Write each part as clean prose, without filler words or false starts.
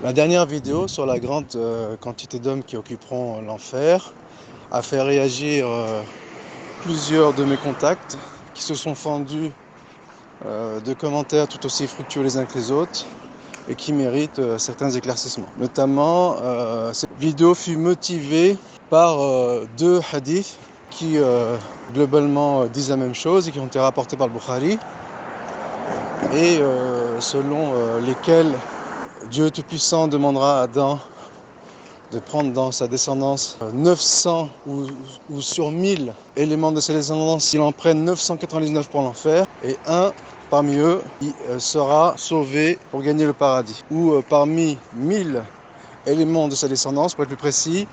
La dernière vidéo sur la grande quantité d'hommes qui occuperont l'enfer a fait réagir plusieurs de mes contacts qui se sont fendus de commentaires tout aussi fructueux les uns que les autres et qui méritent certains éclaircissements. Notamment, cette vidéo fut motivée par deux hadiths qui globalement disent la même chose et qui ont été rapportés par le Bukhari et selon lesquels Dieu Tout-Puissant demandera à Adam de prendre dans sa descendance 900 ou sur 1000 éléments de sa descendance, il en prenne 999 pour l'enfer, et un parmi eux sera sauvé pour gagner le paradis. Ou parmi 1000 éléments de sa descendance, pour être plus précis,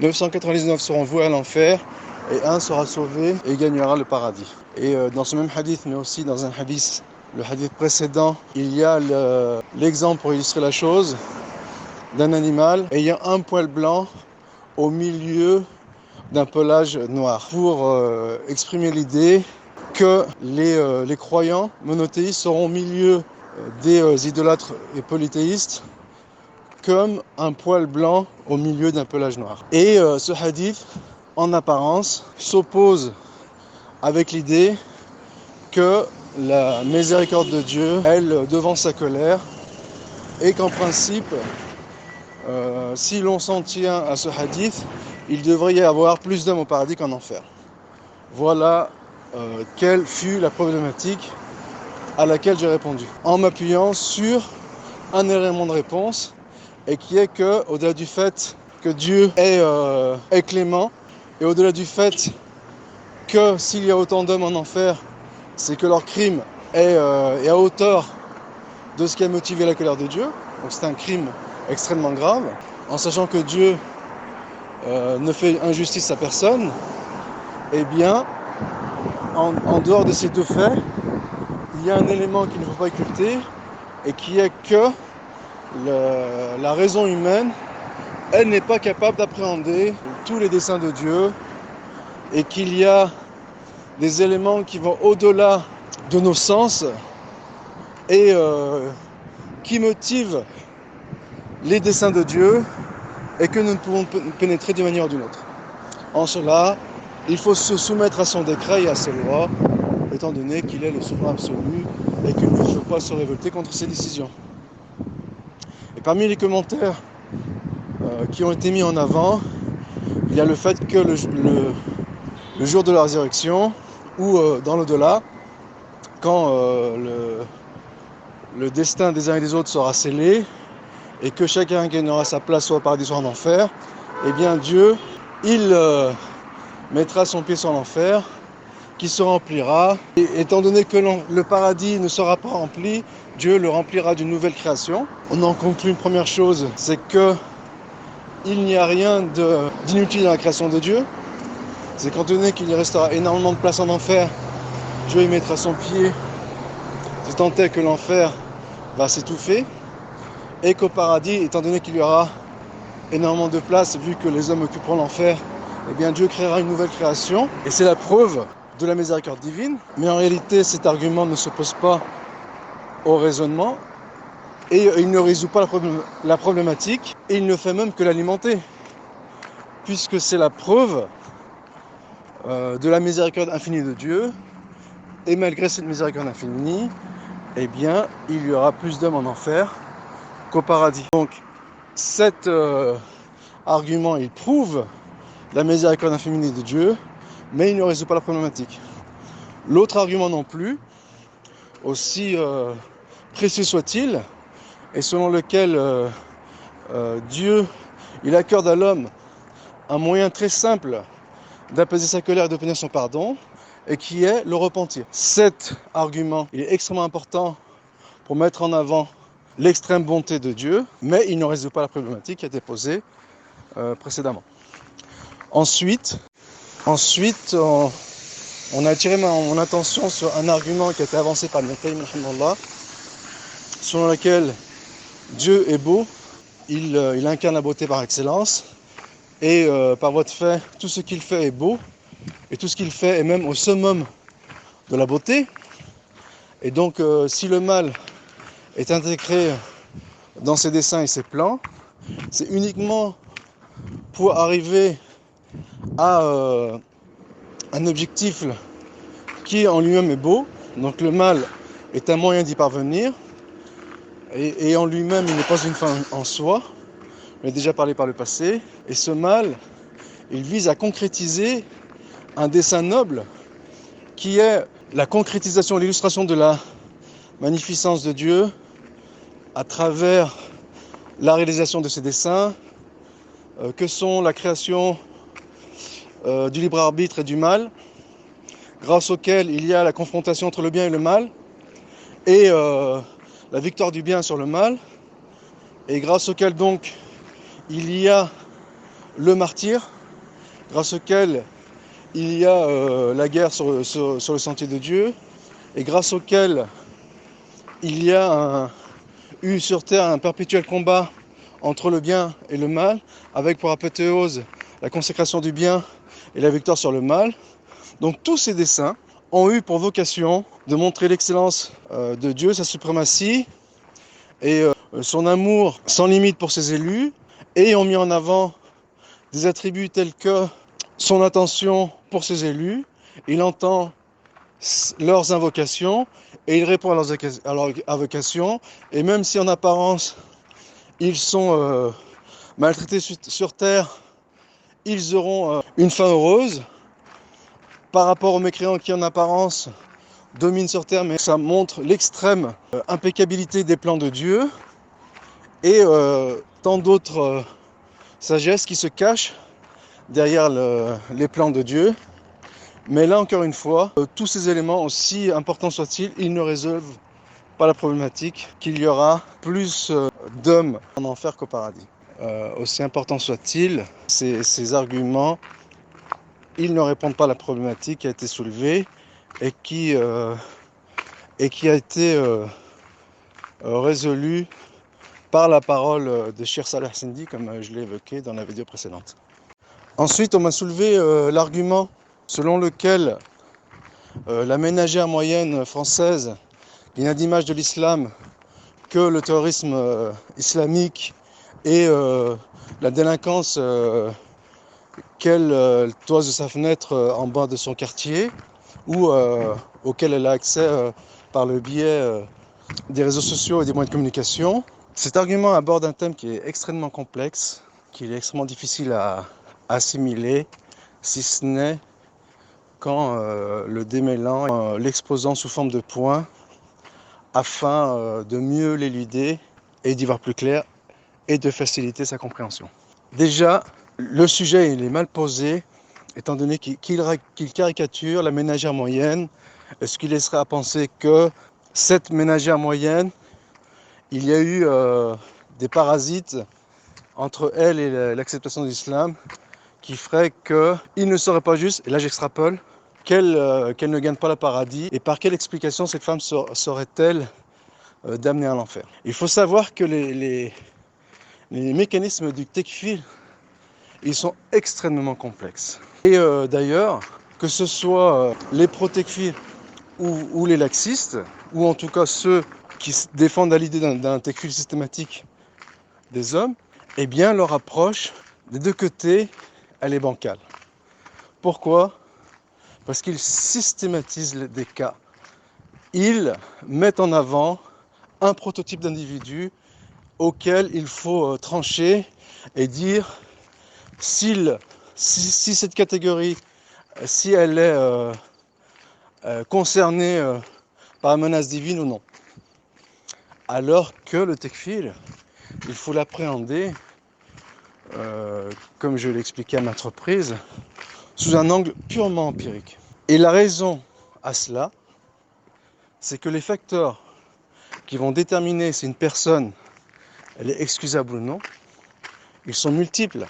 999 seront voués à l'enfer, et un sera sauvé et gagnera le paradis. Et dans ce même hadith, mais aussi dans un hadith, le hadith précédent, il y a l'exemple pour illustrer la chose d'un animal ayant un poil blanc au milieu d'un pelage noir, pour exprimer l'idée que les croyants monothéistes seront au milieu des idolâtres et polythéistes comme un poil blanc au milieu d'un pelage noir. Et ce hadith, en apparence, s'oppose avec l'idée que la miséricorde de Dieu, elle devance sa colère, et qu'en principe, si l'on s'en tient à ce hadith, il devrait y avoir plus d'hommes au paradis qu'en enfer. Voilà quelle fut la problématique à laquelle j'ai répondu, en m'appuyant sur un élément de réponse, et qui est que, au-delà du fait que Dieu est clément, et au-delà du fait que s'il y a autant d'hommes en enfer, c'est que leur crime est à hauteur de ce qui a motivé la colère de Dieu. Donc c'est un crime extrêmement grave, en sachant que Dieu ne fait injustice à personne. Eh bien, en dehors de ces deux faits, il y a un élément qu'il ne faut pas occulter, et qui est que la raison humaine, elle n'est pas capable d'appréhender tous les desseins de Dieu, et qu'il y a des éléments qui vont au-delà de nos sens et qui motivent les desseins de Dieu, et que nous ne pouvons pénétrer d'une manière ou d'une autre. En cela, il faut se soumettre à son décret et à ses lois, étant donné qu'il est le souverain absolu et qu'il ne faut pas se révolter contre ses décisions. Et parmi les commentaires qui ont été mis en avant, il y a le fait que le jour de la résurrection, ou dans l'au-delà, quand le destin des uns et des autres sera scellé, et que chacun gagnera sa place soit au paradis soit en enfer, eh bien Dieu, il mettra son pied sur l'enfer, qui se remplira. Et étant donné que le paradis ne sera pas rempli, Dieu le remplira d'une nouvelle création. On en conclut une première chose, c'est que il n'y a rien d'inutile dans la création de Dieu. C'est qu'étant donné qu'il y restera énormément de place en enfer, Dieu y mettra son pied, si tant est que l'enfer va s'étouffer, et qu'au paradis, étant donné qu'il y aura énormément de place, vu que les hommes occuperont l'enfer, eh bien Dieu créera une nouvelle création, et c'est la preuve de la miséricorde divine. Mais en réalité, cet argument ne s'oppose pas au raisonnement, et il ne résout pas la problématique, et il ne fait même que l'alimenter, puisque c'est la preuve de la miséricorde infinie de Dieu, et malgré cette miséricorde infinie, eh bien, il y aura plus d'hommes en enfer qu'au paradis. Donc, cet argument, il prouve la miséricorde infinie de Dieu, mais il ne résout pas la problématique. L'autre argument non plus, aussi précieux soit-il, et selon lequel Dieu, il accorde à l'homme un moyen très simple d'apaiser sa colère et d'obtenir son pardon, et qui est le repentir. Cet argument, il est extrêmement important pour mettre en avant l'extrême bonté de Dieu, mais il ne résout pas la problématique qui a été posée précédemment. Ensuite, on a attiré mon attention sur un argument qui a été avancé par Ibn Qayyim, selon lequel Dieu est beau, il incarne la beauté par excellence, et par voie de fait, tout ce qu'il fait est beau, et tout ce qu'il fait est même au summum de la beauté. Et donc, si le mal est intégré dans ses dessins et ses plans, c'est uniquement pour arriver à un objectif qui en lui-même est beau. Donc le mal est un moyen d'y parvenir, et en lui-même il n'est pas une fin en soi. On a déjà parlé par le passé. Et ce mal, il vise à concrétiser un dessein noble qui est la concrétisation, l'illustration de la magnificence de Dieu à travers la réalisation de ses desseins, que sont la création du libre arbitre et du mal, grâce auquel il y a la confrontation entre le bien et le mal, et la victoire du bien sur le mal, et grâce auquel donc il y a le martyr, grâce auquel il y a la guerre sur le sentier de Dieu, et grâce auquel il y a eu sur terre un perpétuel combat entre le bien et le mal, avec pour apothéose la consécration du bien et la victoire sur le mal. Donc tous ces dessins ont eu pour vocation de montrer l'excellence de Dieu, sa suprématie et son amour sans limite pour ses élus, et ont mis en avant des attributs tels que son attention pour ses élus. Il entend leurs invocations et il répond à leurs invocations, et même si en apparence ils sont maltraités sur terre, ils auront une fin heureuse par rapport aux mécréants qui en apparence dominent sur terre, mais ça montre l'extrême impeccabilité des plans de Dieu et tant d'autres sagesses qui se cachent derrière les plans de Dieu. Mais là encore une fois, tous ces éléments, aussi importants soient-ils, ils ne résolvent pas la problématique qu'il y aura plus d'hommes en enfer qu'au paradis. Aussi importants soient-ils, ces arguments, ils ne répondent pas à la problématique qui a été soulevée et qui a été résolue par la parole de Cheikh Salah Sindi, comme je l'ai évoqué dans la vidéo précédente. Ensuite, on m'a soulevé l'argument selon lequel la ménagère moyenne française, qui n'a d'image de l'islam que le terrorisme islamique et la délinquance qu'elle toise de sa fenêtre en bas de son quartier, ou auquel elle a accès par le biais des réseaux sociaux et des moyens de communication. Cet argument aborde un thème qui est extrêmement complexe, qui est extrêmement difficile à assimiler, si ce n'est qu'en le démêlant, l'exposant sous forme de points, afin de mieux l'éluder et d'y voir plus clair et de faciliter sa compréhension. Déjà, le sujet il est mal posé, étant donné qu'il caricature la ménagère moyenne, ce qui laisserait à penser que cette ménagère moyenne, il y a eu des parasites entre elle et l'acceptation de l'islam qui ferait qu'il ne serait pas juste, et là j'extrapole, qu'elle ne gagne pas le paradis. Et par quelle explication cette femme serait-elle damnée à l'enfer? Il faut savoir que les mécanismes du tekfir, ils sont extrêmement complexes. Et d'ailleurs, que ce soit les pro-tekfir ou les laxistes, ou en tout cas ceux qui défendent à l'idée d'un tekfir systématique des hommes, eh bien leur approche des deux côtés, elle est bancale. Pourquoi? Parce qu'ils systématisent des cas. Ils mettent en avant un prototype d'individu auquel il faut trancher et dire si cette catégorie, si elle est concernée par la menace divine ou non. Alors que le tekfir, il faut l'appréhender, comme je l'ai expliqué à maintes reprises, sous un angle purement empirique. Et la raison à cela, c'est que les facteurs qui vont déterminer si une personne elle est excusable ou non, ils sont multiples.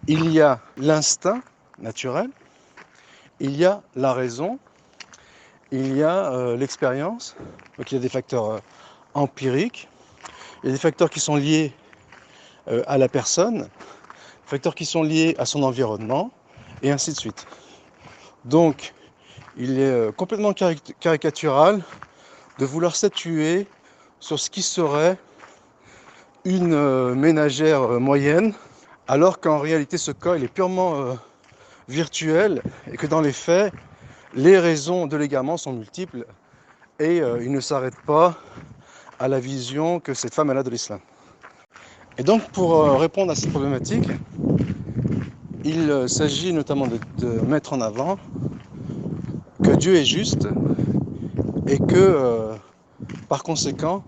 Il y a l'instinct naturel, il y a la raison, il y a l'expérience, donc il y a des facteurs empiriques, il y a des facteurs qui sont liés à la personne, des facteurs qui sont liés à son environnement, et ainsi de suite. Donc, il est complètement caricatural de vouloir statuer sur ce qui serait une ménagère moyenne, alors qu'en réalité ce cas il est purement virtuel et que dans les faits, les raisons de l'égarement sont multiples et il ne s'arrête pas à la vision que cette femme elle a de l'islam. Et donc pour répondre à cette problématique, il s'agit notamment de mettre en avant que Dieu est juste et que par conséquent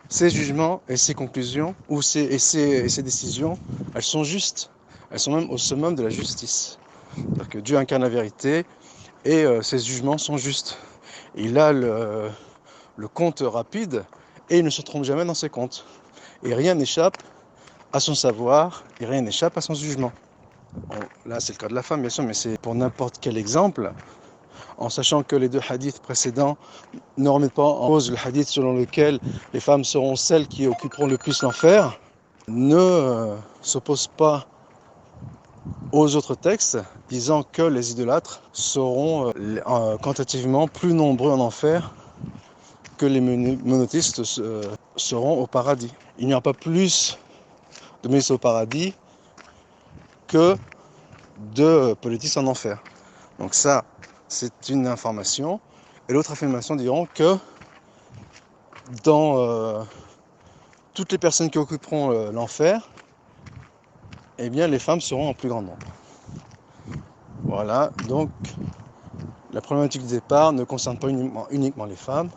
ses jugements et ses conclusions ou ses décisions, elles sont justes, elles sont même au summum de la justice. C'est-à-dire que Dieu incarne la vérité et ses jugements sont justes. Il a le compte rapide et il ne se trompe jamais dans ses comptes. Et rien n'échappe à son savoir et rien n'échappe à son jugement. Bon, là c'est le cas de la femme bien sûr, mais c'est pour n'importe quel exemple, en sachant que les deux hadiths précédents ne remettent pas en cause le hadith selon lequel les femmes seront celles qui occuperont le plus l'enfer, ne s'oppose pas aux autres textes disant que les idolâtres seront quantitativement plus nombreux en enfer que les monothéistes seront au paradis. Il n'y aura pas plus de monothéistes au paradis que de polythéistes en enfer. Donc ça, c'est une information. Et l'autre affirmation diront que dans toutes les personnes qui occuperont l'enfer, eh bien les femmes seront en plus grand nombre. Voilà, donc la problématique du départ ne concerne pas uniquement les femmes,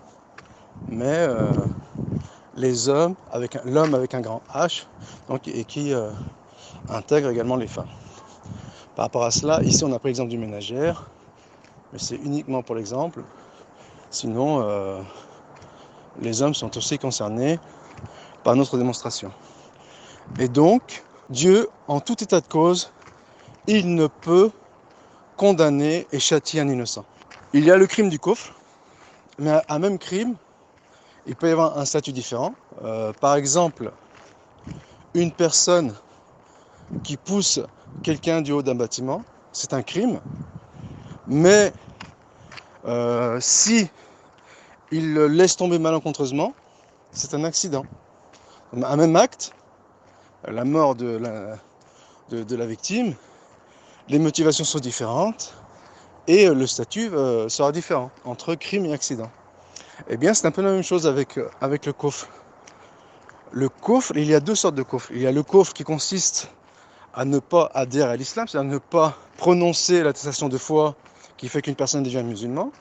mais les hommes, l'homme avec un grand H, donc, et qui intègre également les femmes. Par rapport à cela, ici on a pris l'exemple du ménagère, mais c'est uniquement pour l'exemple. Sinon, les hommes sont aussi concernés par notre démonstration. Et donc, Dieu, en tout état de cause, il ne peut condamner et châtier un innocent. Il y a le crime du kufr, mais un même crime, il peut y avoir un statut différent. Par exemple, une personne qui pousse quelqu'un du haut d'un bâtiment, c'est un crime, mais si il le laisse tomber malencontreusement, c'est un accident. Un même acte, la mort de la victime, les motivations sont différentes et le statut sera différent entre crime et accident. Eh bien, c'est un peu la même chose avec le kufr. Le kufr, il y a deux sortes de kufr. Il y a le kufr qui consiste à ne pas adhérer à l'islam, c'est-à-dire ne pas prononcer l'attestation de foi qui fait qu'une personne devient musulman.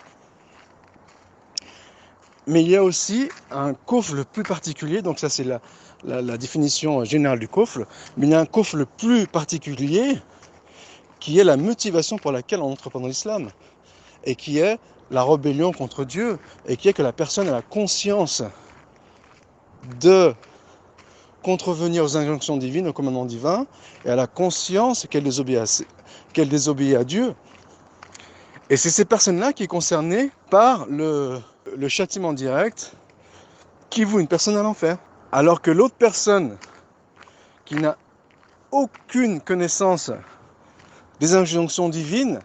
Mais il y a aussi un kufr le plus particulier, donc ça c'est la définition générale du kufr, mais il y a un kufr le plus particulier qui est la motivation pour laquelle on entre dans l'islam, et qui est la rébellion contre Dieu, et qui est que la personne a la conscience de contrevenir aux injonctions divines, aux commandements divins, et a la conscience qu'elle désobéit à Dieu. Et c'est ces personnes-là qui sont concernées par le châtiment direct qui voue une personne à l'enfer. Alors que l'autre personne qui n'a aucune connaissance des injonctions divines,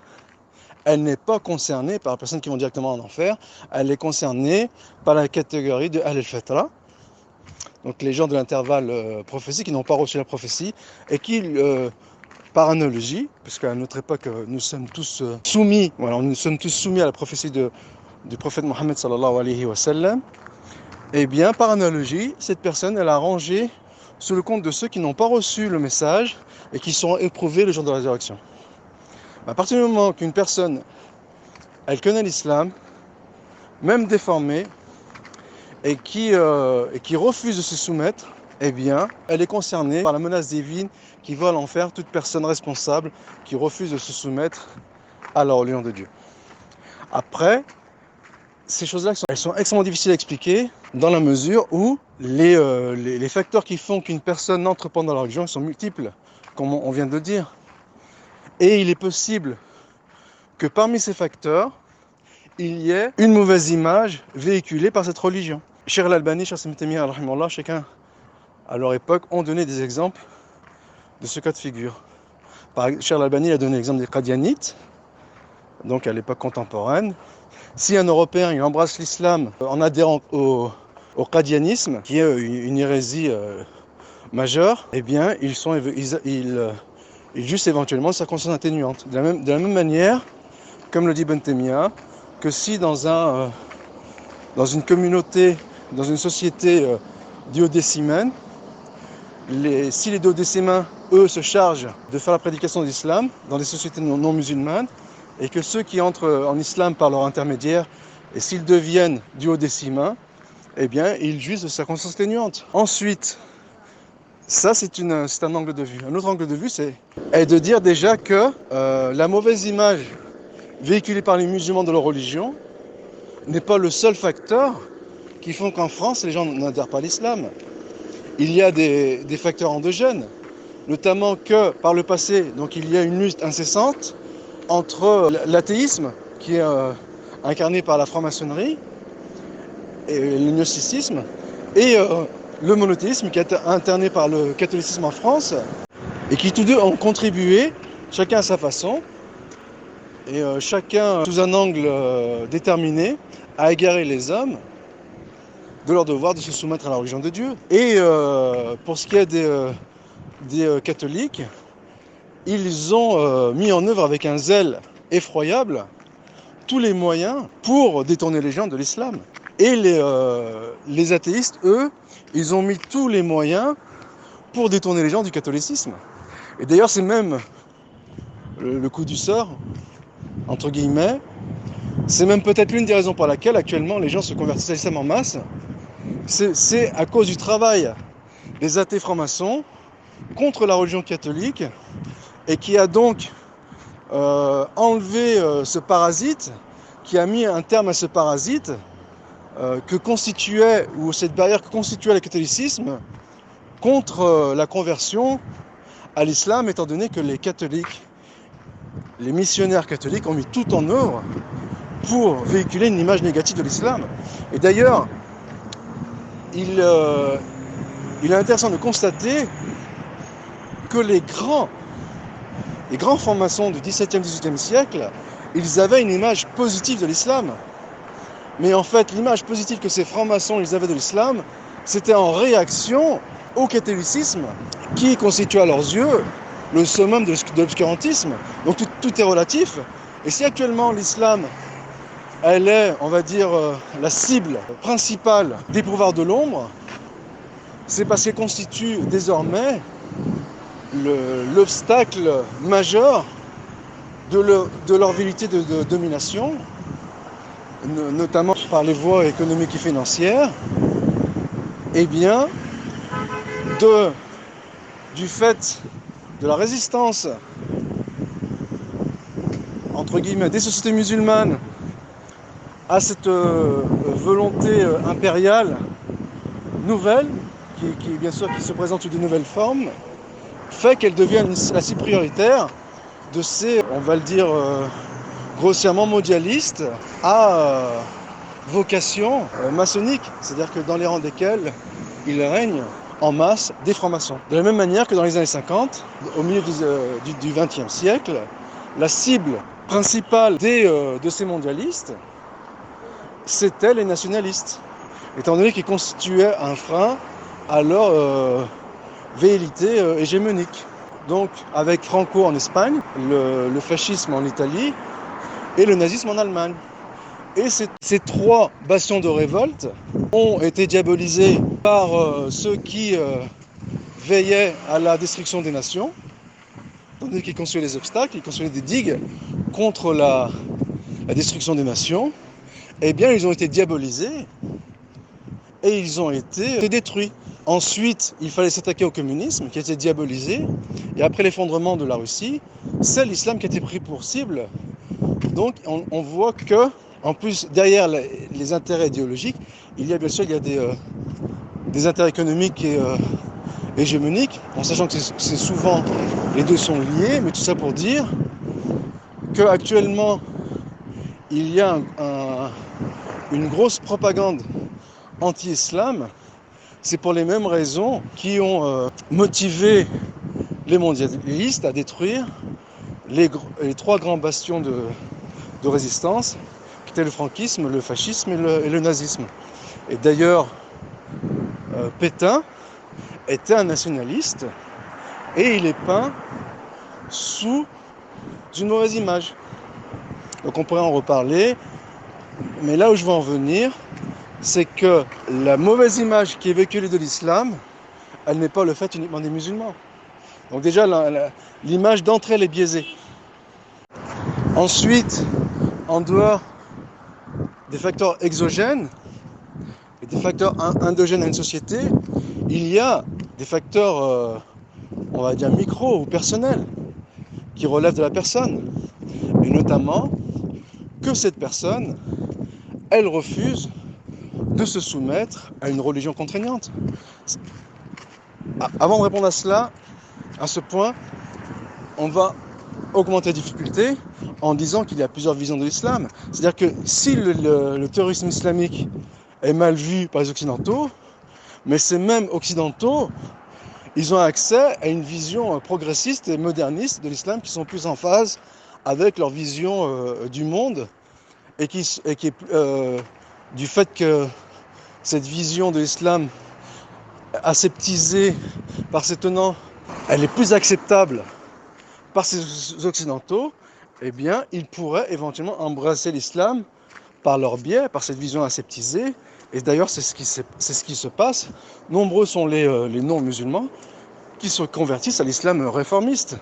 elle n'est pas concernée par les personnes qui vont directement en enfer, elle est concernée par la catégorie de Ahl al-Fatra, donc les gens de l'intervalle prophétique qui n'ont pas reçu la prophétie et qui, par analogie, parce qu'à notre époque nous sommes tous soumis, nous sommes tous soumis à la prophétie du prophète Mohammed sallallahu alayhi wa sallam, et bien par analogie, cette personne elle a rangé sous le compte de ceux qui n'ont pas reçu le message et qui seront éprouvés le jour de la résurrection. À partir du moment qu'une personne, elle connaît l'islam, même déformé, et qui refuse de se soumettre, eh bien, elle est concernée par la menace divine qui va à l'enfer toute personne responsable qui refuse de se soumettre à la religion de Dieu. Après, ces choses-là, elles sont extrêmement difficiles à expliquer dans la mesure où les facteurs qui font qu'une personne n'entre pas dans la religion sont multiples, comme on vient de le dire. Et il est possible que parmi ces facteurs, il y ait une mauvaise image véhiculée par cette religion. Cheikh al-Albani, Cheikh Ibn Taymiyyah, rahimahullah, chacun à leur époque ont donné des exemples de ce cas de figure. Cheikh al-Albani a donné l'exemple des Qadianites, donc à l'époque contemporaine. Si un Européen il embrasse l'islam en adhérant au qadianisme, qui est une hérésie majeures, eh bien, ils jugent éventuellement de circonstances atténuantes. De la même manière, comme le dit Bentemia, que si dans une communauté, dans une société duodécimaine, si les duodécimains, eux, se chargent de faire la prédication de l'islam dans des sociétés non musulmanes, et que ceux qui entrent en islam par leur intermédiaire, et s'ils deviennent duodécimains, eh bien, ils jugent de circonstances atténuantes. Ensuite, ça, c'est un angle de vue. Un autre angle de vue, est de dire déjà que la mauvaise image véhiculée par les musulmans de leur religion n'est pas le seul facteur qui font qu'en France, les gens n'adhèrent pas à l'islam. Il y a des facteurs endogènes, notamment que par le passé, donc il y a une lutte incessante entre l'athéisme, qui est incarné par la franc-maçonnerie, et le gnosticisme, et le monothéisme, qui est incarné par le catholicisme en France, et qui tous deux ont contribué, chacun à sa façon, et chacun sous un angle déterminé, à égarer les hommes de leur devoir de se soumettre à la religion de Dieu. Et pour ce qui est des catholiques, ils ont mis en œuvre avec un zèle effroyable tous les moyens pour détourner les gens de l'islam. Et les athéistes, eux, ils ont mis tous les moyens pour détourner les gens du catholicisme. Et d'ailleurs, c'est même le coup du sort, entre guillemets, c'est même peut-être l'une des raisons pour laquelle actuellement les gens se convertissent à l'islam en masse. C'est à cause du travail des athées francs-maçons contre la religion catholique, et qui a donc enlevé ce parasite, qui a mis un terme à ce parasite que constituait, ou cette barrière que constituait le catholicisme contre la conversion à l'islam, étant donné que les catholiques, les missionnaires catholiques ont mis tout en œuvre pour véhiculer une image négative de l'islam. Et d'ailleurs, il est intéressant de constater que les grands francs-maçons du XVIIe, XVIIIe siècle, ils avaient une image positive de l'islam. Mais en fait, l'image positive que ces francs-maçons ils avaient de l'islam, c'était en réaction au catholicisme, qui constitue à leurs yeux le summum de l'obscurantisme. Donc tout est relatif. Et si actuellement l'islam, elle est, on va dire, la cible principale des pouvoirs de l'ombre, c'est parce qu'elle constitue désormais l'obstacle majeur de leur velléité de domination, notamment par les voies économiques et financières, et bien du fait de la résistance, entre guillemets, des sociétés musulmanes à cette volonté impériale nouvelle, qui bien sûr qui se présente sous de nouvelles formes, fait qu'elle devienne la cible prioritaire de ces, on va le dire grossièrement mondialistes, à vocation maçonnique, c'est-à-dire que dans les rangs desquels il règne en masse des francs-maçons. De la même manière que dans les années 50, au milieu du XXe siècle, la cible principale de ces mondialistes, c'était les nationalistes, étant donné qu'ils constituaient un frein à leur velléité hégémonique. Donc avec Franco en Espagne, le fascisme en Italie et le nazisme en Allemagne. Et ces trois bastions de révolte ont été diabolisés par ceux qui veillaient à la destruction des nations, tandis qu'ils construisaient des obstacles, ils construisaient des digues contre la destruction des nations. Eh bien, ils ont été diabolisés et ils ont été détruits. Ensuite, il fallait s'attaquer au communisme qui a été diabolisé. Et après l'effondrement de la Russie, c'est l'islam qui a été pris pour cible. Donc, on voit que, en plus, derrière les intérêts idéologiques, il y a bien sûr des intérêts économiques et hégémoniques, en sachant que c'est souvent les deux sont liés, mais tout ça pour dire qu'actuellement, il y a une grosse propagande anti-islam. C'est pour les mêmes raisons qui ont motivé les mondialistes à détruire les trois grands bastions de résistance, qui étaient le franquisme, le fascisme et le nazisme. Et d'ailleurs, Pétain était un nationaliste et il est peint sous une mauvaise image. Donc on pourrait en reparler, mais là où je veux en venir, c'est que la mauvaise image qui est véhiculée de l'islam, elle n'est pas le fait uniquement des musulmans. Donc déjà, l'image d'entrée, elle est biaisée. Ensuite, en dehors des facteurs exogènes et des facteurs endogènes à une société, il y a des facteurs, on va dire, micro ou personnels, qui relèvent de la personne. Et notamment, que cette personne, elle refuse de se soumettre à une religion contraignante. Avant de répondre à cela, à ce point, on va augmenter la difficulté en disant qu'il y a plusieurs visions de l'islam. C'est-à-dire que si le terrorisme islamique est mal vu par les Occidentaux, mais ces mêmes Occidentaux, ils ont accès à une vision progressiste et moderniste de l'islam qui sont plus en phase avec leur vision du monde et qui est du fait que cette vision de l'islam aseptisée par ses tenants, elle est plus acceptable par ces Occidentaux, eh bien, ils pourraient éventuellement embrasser l'islam par leur biais, par cette vision aseptisée. Et d'ailleurs, c'est ce qui se passe. Nombreux sont les non-musulmans qui se convertissent à l'islam réformiste.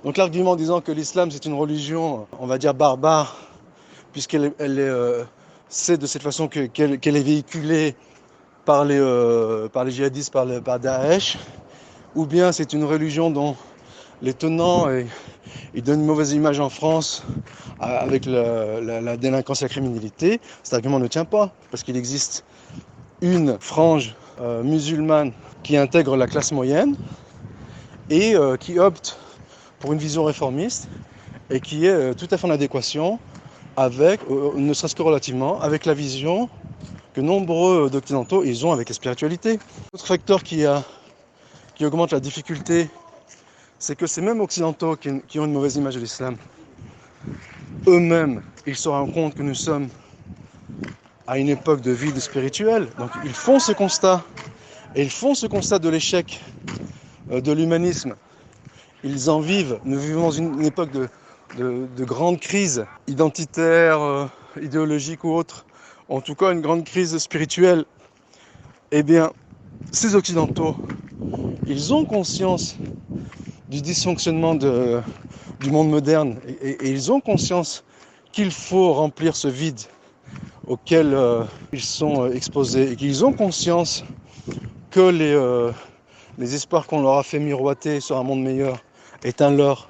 Donc l'argument disant que l'islam c'est une religion, on va dire barbare, puisqu'elle c'est de cette façon qu'elle est véhiculée par les djihadistes, par Daesh, ou bien c'est une religion dont les tenants ils donnent une mauvaise image en France avec la délinquance et la criminalité. Cet argument ne tient pas, parce qu'il existe une frange musulmane qui intègre la classe moyenne et qui opte pour une vision réformiste et qui est tout à fait en adéquation avec, ne serait-ce que relativement, avec la vision que nombreux d'occidentaux ils ont avec la spiritualité. Autre facteur qui augmente la difficulté, c'est que ces mêmes occidentaux qui ont une mauvaise image de l'islam, eux-mêmes, ils se rendent compte que nous sommes à une époque de vide spirituel. Donc ils font ce constat, et ils font ce constat de l'échec de l'humanisme. Ils en vivent. Nous vivons dans une époque de grande crise identitaire, idéologique ou autre, en tout cas une grande crise spirituelle. Eh bien, ces occidentaux, ils ont conscience du dysfonctionnement du monde moderne et ils ont conscience qu'il faut remplir ce vide auquel ils sont exposés et qu'ils ont conscience que les espoirs qu'on leur a fait miroiter sur un monde meilleur est un leurre.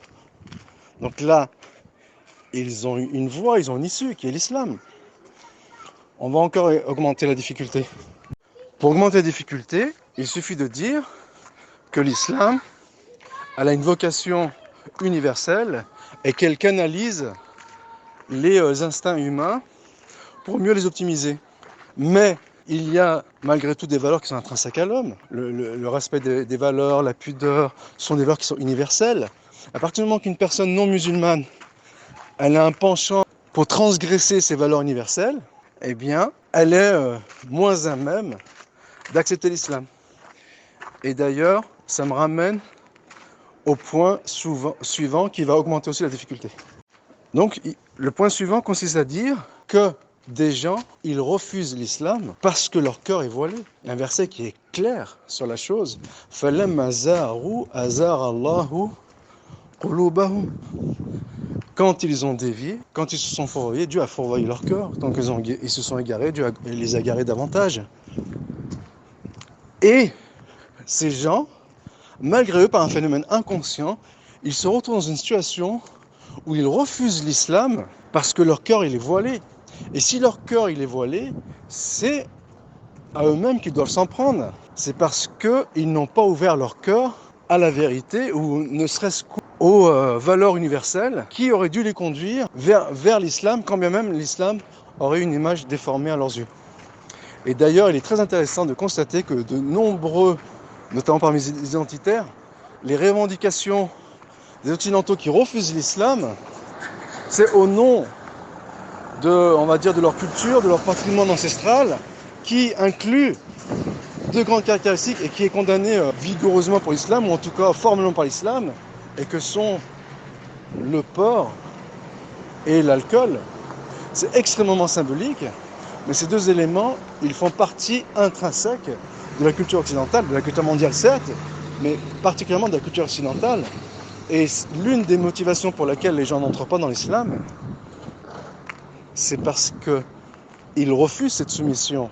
Donc là, ils ont une voie, ils ont une issue qui est l'islam. On va encore augmenter la difficulté. Pour augmenter la difficulté, il suffit de dire que l'islam, elle a une vocation universelle et qu'elle canalise les instincts humains pour mieux les optimiser. Mais il y a malgré tout des valeurs qui sont intrinsèques à l'homme. Le respect des valeurs, la pudeur, sont des valeurs qui sont universelles. À partir du moment qu'une personne non musulmane, elle a un penchant pour transgresser ces valeurs universelles, eh bien, elle est moins à même d'accepter l'islam. Et d'ailleurs, ça me ramène au point suivant qui va augmenter aussi la difficulté. Donc, le point suivant consiste à dire que des gens, ils refusent l'islam parce que leur cœur est voilé. Il y a un verset qui est clair sur la chose. فَلَمَّا زَاغُوا أَزَاغَ اللَّهُ قُلُوبَهُمْ. Quand ils ont dévié, quand ils se sont fourvoyés, Dieu a fourvoyé leur cœur. Tant qu'ils se sont égarés, Dieu les a égarés davantage. Et ces gens, malgré eux, par un phénomène inconscient, ils se retrouvent dans une situation où ils refusent l'islam parce que leur cœur il est voilé. Et si leur cœur il est voilé, c'est à eux-mêmes qu'ils doivent s'en prendre. C'est parce qu'ils n'ont pas ouvert leur cœur à la vérité ou ne serait-ce qu'aux valeurs universelles qui auraient dû les conduire vers l'islam, quand bien même l'islam aurait une image déformée à leurs yeux. Et d'ailleurs, il est très intéressant de constater que de nombreux, notamment parmi les identitaires, les revendications des occidentaux qui refusent l'islam, c'est au nom on va dire, de leur culture, de leur patrimoine ancestral, qui inclut deux grandes caractéristiques et qui est condamné vigoureusement pour l'islam, ou en tout cas formellement par l'islam, et que sont le porc et l'alcool. C'est extrêmement symbolique, mais ces deux éléments, ils font partie intrinsèque de la culture occidentale, de la culture mondiale certes, mais particulièrement de la culture occidentale. Et l'une des motivations pour laquelle les gens n'entrent pas dans l'islam, c'est parce qu'ils refusent cette soumission,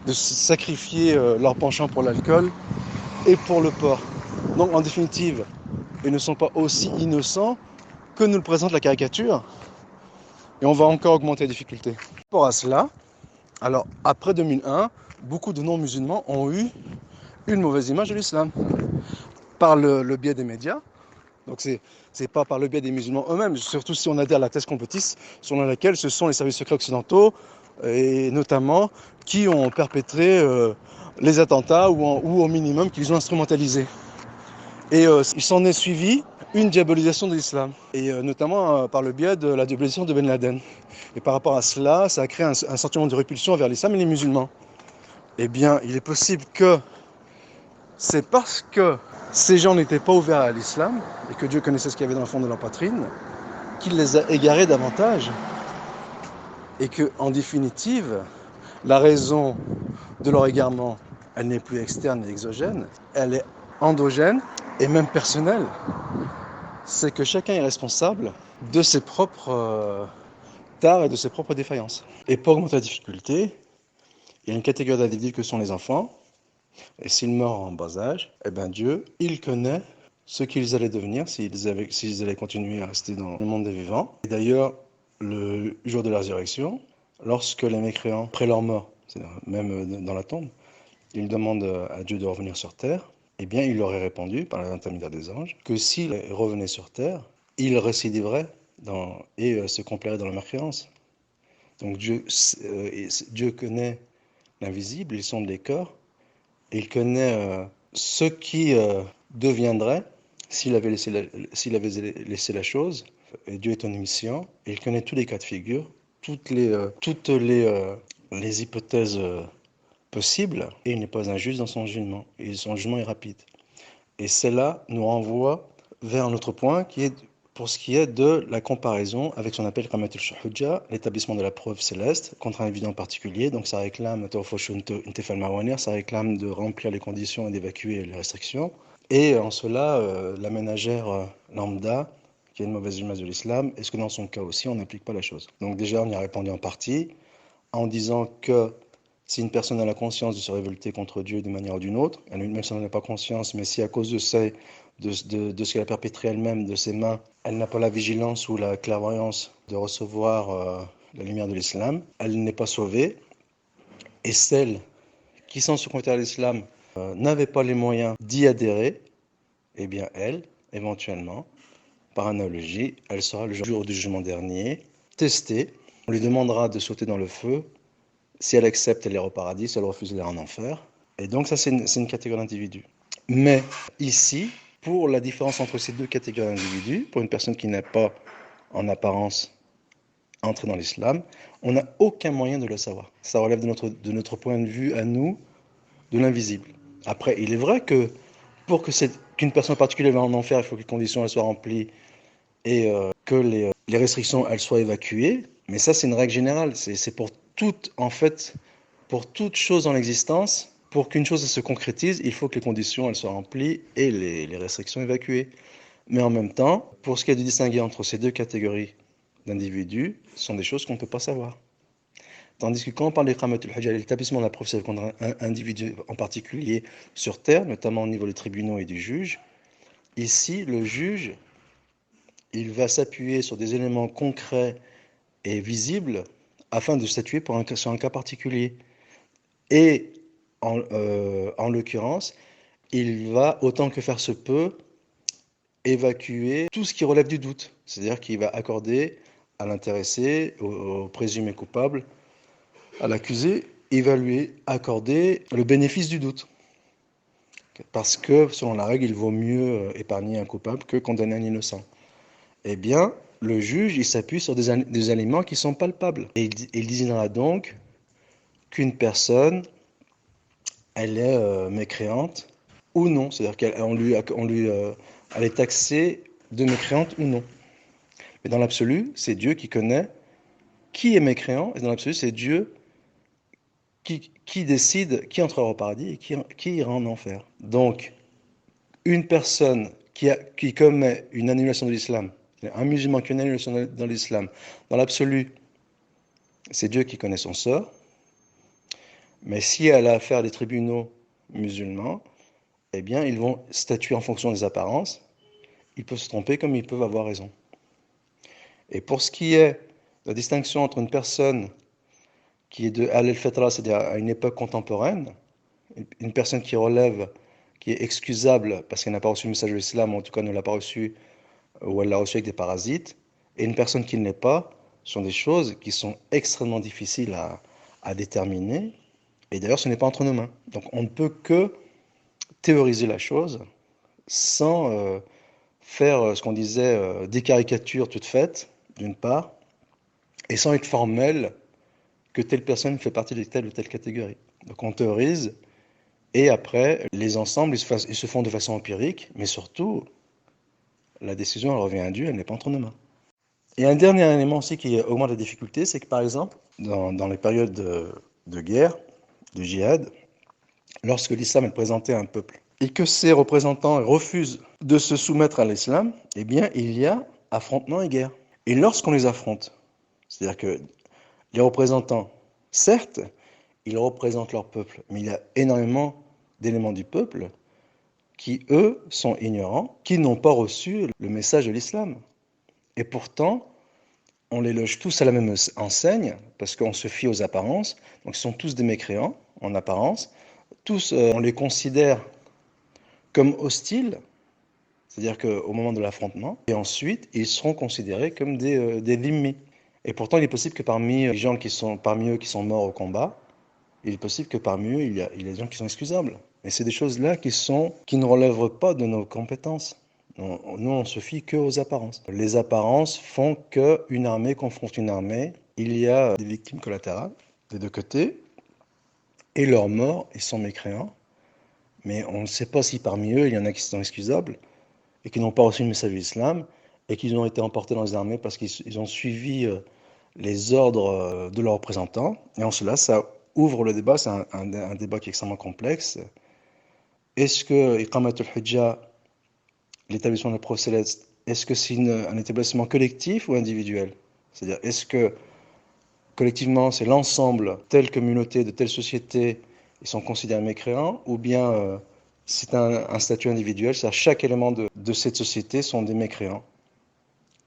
de sacrifier leur penchant pour l'alcool et pour le porc. Donc en définitive, ils ne sont pas aussi innocents que nous le présente la caricature, et on va encore augmenter les difficultés. Par rapport à cela, alors après 2001, beaucoup de non-musulmans ont eu une mauvaise image de l'islam par le biais des médias. Donc c'est pas par le biais des musulmans eux-mêmes, surtout si on adhère à la thèse complotis selon laquelle ce sont les services secrets occidentaux et notamment qui ont perpétré les attentats ou au minimum qu'ils ont instrumentalisés. Et il s'en est suivi une diabolisation de l'islam, et notamment par le biais de la diabolisation de Ben Laden. Et par rapport à cela, ça a créé un sentiment de répulsion vers l'islam et les musulmans. Eh bien, il est possible que c'est parce que ces gens n'étaient pas ouverts à l'islam, et que Dieu connaissait ce qu'il y avait dans le fond de leur poitrine, qu'il les a égarés davantage, et que, en définitive, la raison de leur égarement, elle n'est plus externe et exogène, elle est endogène et même personnelle. C'est que chacun est responsable de ses propres tares et de ses propres défaillances. Et pour augmenter la difficulté, il y a une catégorie d'individus que sont les enfants, et s'ils meurent en bas âge, eh bien Dieu, il connaît ce qu'ils allaient devenir s'ils allaient continuer à rester dans le monde des vivants. Et d'ailleurs, le jour de la résurrection, lorsque les mécréants, après leur mort, c'est-à-dire même dans la tombe, ils demandent à Dieu de revenir sur terre, eh bien il leur est répondu par l'intermédiaire des anges que s'ils revenaient sur terre, ils récidiveraient et se complairaient dans la mécréance. Donc Dieu connaît l'invisible, il sonde les corps, et il connaît ce qui deviendrait s'il avait laissé la chose. Et Dieu est omniscient, et il connaît tous les cas de figure, toutes les hypothèses possibles, et il n'est pas injuste dans son jugement, et son jugement est rapide. Et cela nous renvoie vers un autre point qui est pour ce qui est de la comparaison avec ce qu'on appelle Qamat al-Hujja, l'établissement de la preuve céleste, contre un individu en particulier. Donc ça réclame ça réclame de remplir les conditions et d'évacuer les restrictions. Et en cela, la ménagère lambda, qui a une mauvaise image de l'islam, est-ce que dans son cas aussi, on n'applique pas la chose? Donc déjà, on y a répondu en partie, en disant que si une personne a la conscience de se révolter contre Dieu d'une manière ou d'une autre, même si elle n'en a pas conscience, mais si à cause de ce qu'elle a perpétré elle-même, de ses mains, elle n'a pas la vigilance ou la clairvoyance de recevoir la lumière de l'islam, elle n'est pas sauvée. Et celles qui, sans se convertir à l'islam, n'avaient pas les moyens d'y adhérer, eh bien elle, éventuellement, par analogie, elle sera le jour du jugement dernier testée. On lui demandera de sauter dans le feu. Si elle accepte, elle ira au paradis. Si elle refuse, elle ira en enfer. Et donc ça, c'est une catégorie d'individus. Mais ici, pour la différence entre ces deux catégories d'individus, pour une personne qui n'est pas en apparence entrée dans l'islam, on n'a aucun moyen de le savoir. Ça relève de notre point de vue à nous, de l'invisible. Après, il est vrai que pour qu'une personne particulière va en enfer, il faut que les conditions elles soient remplies et que les restrictions elles soient évacuées. Mais ça, c'est une règle générale. C'est pour pour toute chose en existence. Pour qu'une chose se concrétise, il faut que les conditions elles soient remplies et les restrictions évacuées. Mais en même temps, pour ce qui est de distinguer entre ces deux catégories d'individus, ce sont des choses qu'on ne peut pas savoir. Tandis que quand on parle d'Iqamat al-Hujja, l'établissement de la preuve contre un individu en particulier sur terre, notamment au niveau des tribunaux et du juge, ici, le juge, il va s'appuyer sur des éléments concrets et visibles afin de statuer sur un cas particulier. Et en l'occurrence, il va, autant que faire se peut, évacuer tout ce qui relève du doute. C'est-à-dire qu'il va accorder à l'intéressé, au présumé coupable, à l'accusé, il va lui accorder le bénéfice du doute. Parce que, selon la règle, il vaut mieux épargner un coupable que condamner un innocent. Eh bien, le juge, il s'appuie sur des éléments qui sont palpables. Et il désignera donc qu'une personne, elle est mécréante ou non. C'est-à-dire elle est taxée de mécréante ou non. Mais dans l'absolu, c'est Dieu qui connaît qui est mécréant, et dans l'absolu, c'est Dieu qui décide qui entrera au paradis et qui ira en enfer. Donc, une personne qui commet une annulation de l'islam, un musulman qui a une annulation dans l'islam, dans l'absolu, c'est Dieu qui connaît son sort. Mais si elle a affaire à des tribunaux musulmans, eh bien, ils vont statuer en fonction des apparences. Ils peuvent se tromper comme ils peuvent avoir raison. Et pour ce qui est de la distinction entre une personne qui est de al-fatra, c'est-à-dire à une époque contemporaine, une personne qui relève, qui est excusable parce qu'elle n'a pas reçu le message de l'islam, ou en tout cas ne l'a pas reçu, ou elle l'a reçu avec des parasites, et une personne qui ne l'est pas, sont des choses qui sont extrêmement difficiles à déterminer, et d'ailleurs ce n'est pas entre nos mains. Donc on ne peut que théoriser la chose sans faire ce qu'on disait des caricatures toutes faites, d'une part, et sans être formel que telle personne fait partie de telle ou telle catégorie. Donc on théorise, et après, les ensembles, ils se font de façon empirique, mais surtout, la décision, elle revient à Dieu, elle n'est pas entre nos mains. Et un dernier élément aussi qui augmente la difficulté, c'est que par exemple, dans les périodes de guerre, de djihad, lorsque l'islam est présenté à un peuple, et que ses représentants refusent de se soumettre à l'islam, eh bien, il y a affrontement et guerre. Et lorsqu'on les affronte, c'est-à-dire que les représentants, certes, ils représentent leur peuple, mais il y a énormément d'éléments du peuple qui, eux, sont ignorants, qui n'ont pas reçu le message de l'islam. Et pourtant, on les loge tous à la même enseigne, parce qu'on se fie aux apparences, donc ils sont tous des mécréants, en apparence, tous, on les considère comme hostiles, c'est-à-dire qu'au moment de l'affrontement, et ensuite, ils seront considérés comme des dhimmis. Et pourtant, il est possible que parmi les gens parmi eux qui sont morts au combat, il est possible que parmi eux, il y a des gens qui sont excusables. Et c'est des choses-là qui ne relèvent pas de nos compétences. Nous, on se fie que aux apparences. Les apparences font qu'une armée confronte une armée. Il y a des victimes collatérales des deux côtés. Et leurs morts, ils sont mécréants. Mais on ne sait pas si parmi eux, il y en a qui sont excusables et qui n'ont pas reçu le message de l'islam et qui ont été emportés dans les armées parce qu'ils ont suivi les ordres de leurs représentants. Et en cela, ça ouvre le débat. C'est un débat qui est extrêmement complexe. Est-ce que Iqamatul Hujja, l'établissement de la preuve céleste, est-ce que c'est un établissement collectif ou individuel? C'est-à-dire, est-ce que collectivement, c'est l'ensemble, telle communauté, de telle société, ils sont considérés mécréants, ou bien c'est un statut individuel, c'est-à-dire chaque élément de cette société sont des mécréants,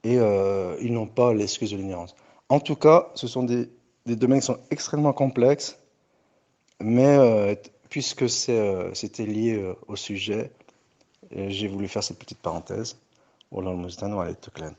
et ils n'ont pas l'excuse de l'ignorance. En tout cas, ce sont des domaines qui sont extrêmement complexes, mais puisque c'était lié au sujet, j'ai voulu faire cette petite parenthèse. Wallahu al-musta'an wa alayhi tuklan.